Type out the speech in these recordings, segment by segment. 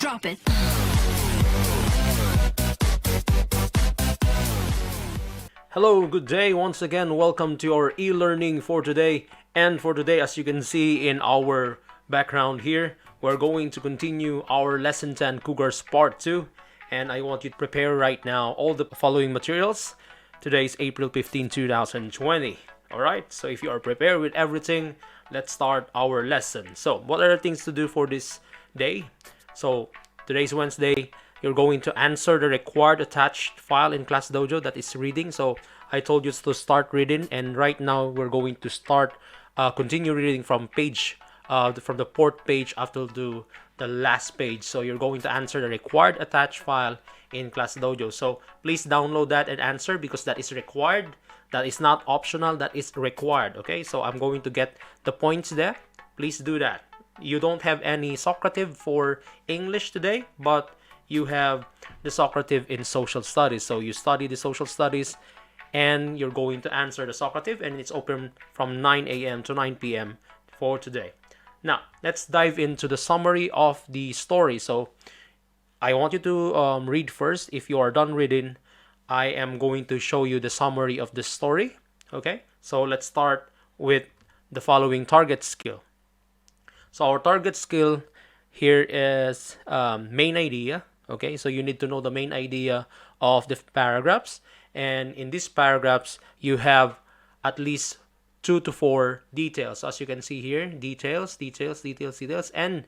Drop it. Hello, good day. Once again, welcome to our e-learning for today. And for today, as you can see in our background here, we're going to continue our Lesson 10 Cougars Part 2. And I want you to prepare right now all the following materials. Today is April 15, 2020. Alright, so if you are prepared with everything, let's start our lesson. So, what are the things to do for this day? So, today's Wednesday. You're going to answer the required attached file in Class Dojo, that is reading. So I told you to start reading, and right now we're going to start continue reading from from the fourth page after the last page. So you're going to answer the required attached file in Class Dojo. So please download that and answer, because that is required. That is not optional, that is required. Okay, so I'm going to get the points there. Please do that. You don't have any Socrative for English today, but you have the Socrative in social studies. So you study the social studies and you're going to answer the Socrative, and it's open from 9 a.m. to 9 p.m. for today. Now, let's dive into the summary of the story. So I want you to read first. If you are done reading, I am going to show you the summary of the story. Okay, so let's start with the following target skill. So our target skill here is main idea. Okay, so you need to know the main idea of the paragraphs. And in these paragraphs, you have at least 2 to 4 details. As you can see here, details. And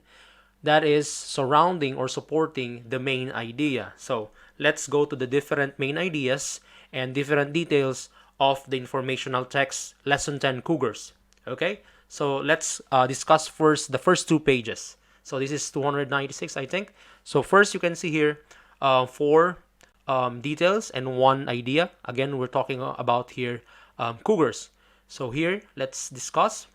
that is surrounding or supporting the main idea. So let's go to the different main ideas and different details of the informational text, Lesson 10 Cougars. Okay, so let's discuss first the first 2 pages. So this is 296, I think. So first, you can see here 4 details and 1 idea. Again, we're talking about here cougars. So here, let's discuss.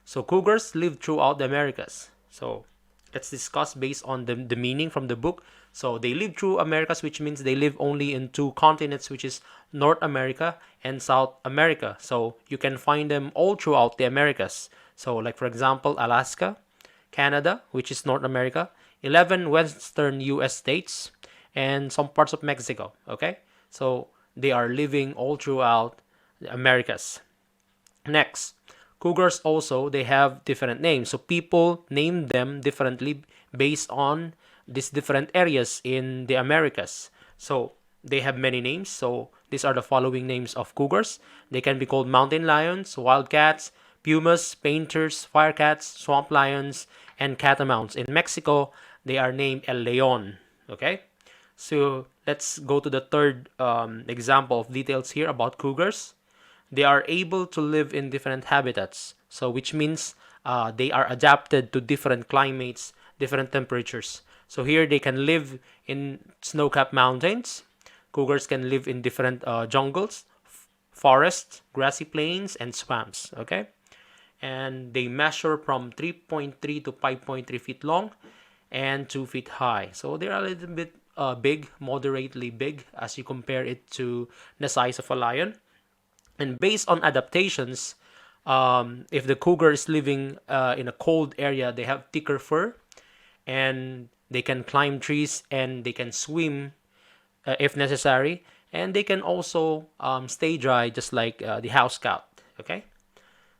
So cougars live throughout the Americas. So let's discuss based on the meaning from the book. So they live through Americas, which means they live only in 2 continents, which is North America and South America. So you can find them all throughout the Americas. So like, for example, Alaska, Canada, which is North America, 11 western US states, and some parts of Mexico. Okay, so they are living all throughout the Americas. Next, cougars also, they have different names. So people name them differently based on these different areas in the Americas. So they have many names. So these are the following names of cougars. They can be called mountain lions, wildcats, pumas, painters, firecats, swamp lions, and catamounts. In Mexico, they are named El León. Okay, so let's go to the third example of details here about cougars. They are able to live in different habitats, so which means they are adapted to different climates, different temperatures. So here they can live in snow-capped mountains. Cougars can live in different jungles, forests, grassy plains, and swamps. Okay, and they measure from 3.3 to 5.3 feet long and 2 feet high. So they're a little bit big, moderately big, as you compare it to the size of a lion. And based on adaptations, if the cougar is living in a cold area, they have thicker fur, and they can climb trees, and they can swim if necessary, and they can also stay dry, just like the house cat. Okay,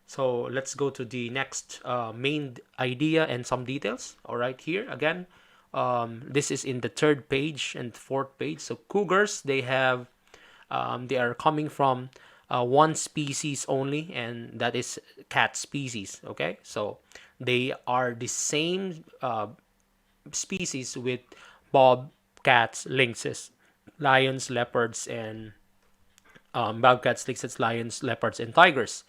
so let's go to the next main idea and some details. All right, here again, this is in the 3rd page and 4th page. So cougars, they are coming from 1 species only, and that is cat species. Okay, so they are the same species with bobcats, lynxes, lions, leopards, and bobcats, lynxes, lions, leopards, and tigers.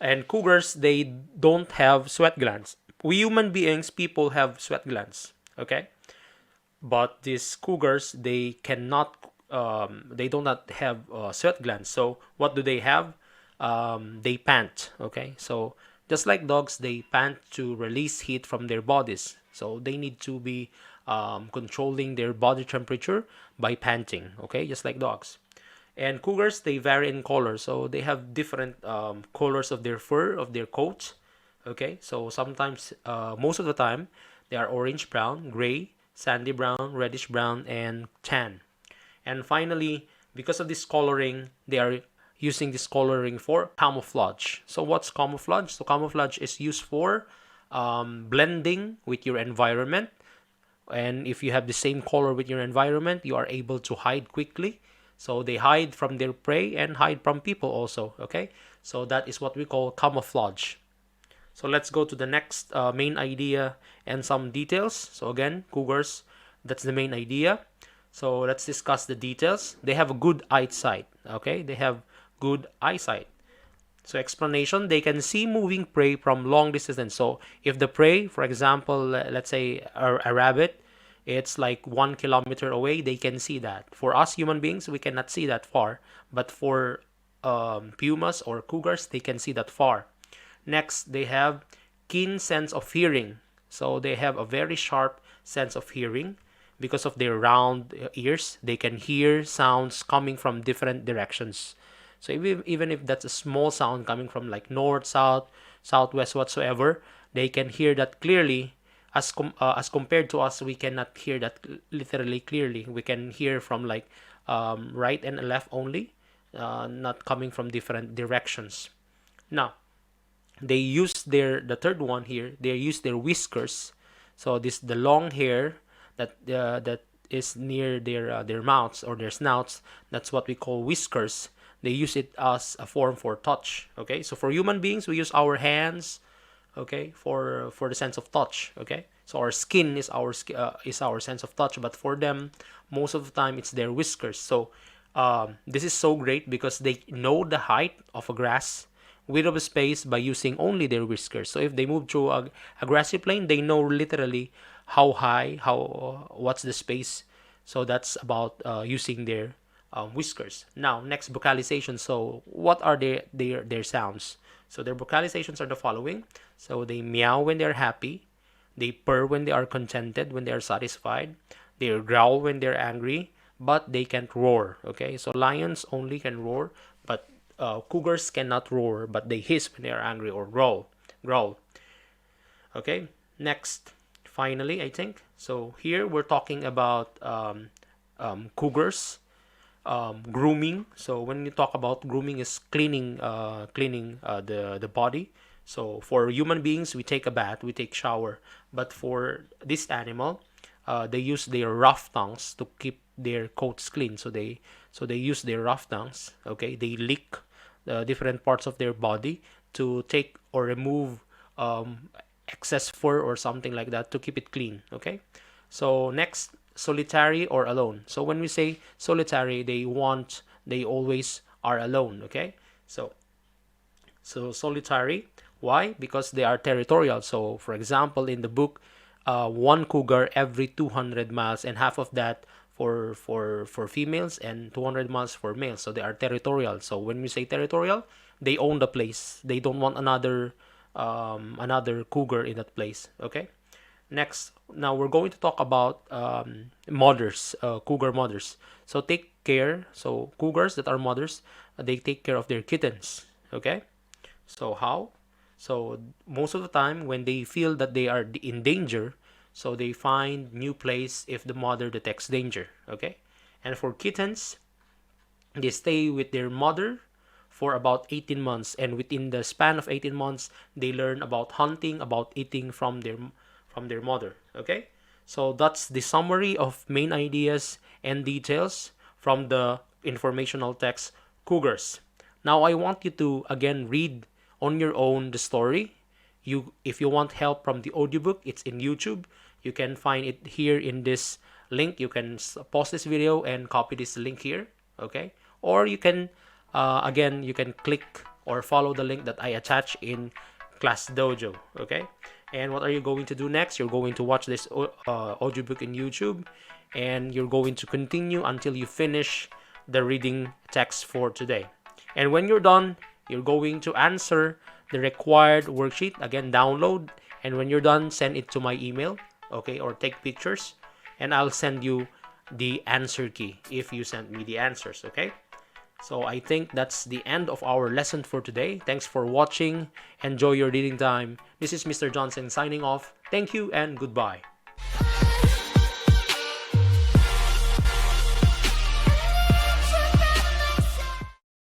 And cougars, they don't have sweat glands. We human beings, people have sweat glands. Okay, but these cougars, they cannot. They do not have sweat glands. So what do they have? They pant. Okay, so just like dogs, they pant to release heat from their bodies. So they need to be controlling their body temperature by panting. Okay, just like dogs. And cougars, they vary in color. So they have different colors of their fur, of their coat. Okay, so sometimes, most of the time, they are orange, brown, gray, sandy brown, reddish brown, and tan. And finally, because of this coloring, they are using this coloring for camouflage. So what's camouflage? So camouflage is used for blending with your environment. And if you have the same color with your environment, you are able to hide quickly. So they hide from their prey and hide from people also. Okay, so that is what we call camouflage. So let's go to the next main idea and some details. So again, cougars, that's the main idea. So let's discuss the details. They have a good eyesight. Okay, they have good eyesight. So explanation, they can see moving prey from long distance. So if the prey, for example, let's say a rabbit, it's like 1 kilometer away, they can see that. For us human beings, we cannot see that far. But for pumas or cougars, they can see that far. Next, they have keen sense of hearing. So they have a very sharp sense of hearing. Because of their round ears, they can hear sounds coming from different directions. So even if that's a small sound coming from like north, south, southwest, whatsoever, they can hear that clearly. As compared to us, we cannot hear that literally clearly. We can hear from like right and left only, not coming from different directions. Now, they use the third one here. They use their whiskers. So the long hair that is near their mouths or their snouts. That's what we call whiskers. They use it as a form for touch. Okay, so for human beings, we use our hands. Okay, for the sense of touch. Okay, so our skin is our sense of touch, but for them, most of the time it's their whiskers. So this is so great because they know the height of a grass, width of a space by using only their whiskers. So if they move through a grassy plain, they know literally how high, what's the space. So that's about using their whiskers. Now, next, vocalization. So what are their sounds? So their vocalizations are the following. So they meow when they're happy. They purr when they are contented, when they are satisfied. They growl when they're angry, but they can't roar. Okay, so lions only can roar, but cougars cannot roar, but they hiss when they are angry or growl. Okay, next, finally, I think. So here we're talking about cougars. Grooming. So when you talk about grooming, is cleaning the body. So for human beings, we take a bath, we take shower, but for this animal, they use their rough tongues to keep their coats clean. So they use their rough tongues. Okay, they lick the different parts of their body to take or remove excess fur or something like that to keep it clean. Okay, so next, solitary or alone. So when we say solitary, they always are alone. Okay, so solitary. Why? Because they are territorial. So for example, in the book, one cougar every 200 miles, and half of that for females and 200 miles for males. So they are territorial. So when we say territorial, they own the place. They don't want another cougar in that place. Okay. Next, now we're going to talk about mothers, cougar mothers. So take care. So cougars that are mothers, they take care of their kittens. Okay. So how? So most of the time when they feel that they are in danger, so they find new place if the mother detects danger. Okay. And for kittens, they stay with their mother for about 18 months, and within the span of 18 months, they learn about hunting, about eating from their mother. Okay, so that's the summary of main ideas and details from the informational text Cougars. Now I want you to again read on your own the story. If you want help from the audiobook, it's in YouTube. You can find it here in this link. You can pause this video and copy this link here. Okay, or you can you can click or follow the link that I attach in Class Dojo. Okay, and what are you going to do next? You're going to watch this audiobook in YouTube, and you're going to continue until you finish the reading text for today. And when you're done, you're going to answer the required worksheet. Again, download, and when you're done, send it to my email. Okay, or take pictures, and I'll send you the answer key if you send me the answers. Okay, so I think that's the end of our lesson for today. Thanks for watching. Enjoy your reading time. This is Mr. Johnson signing off. Thank you and goodbye.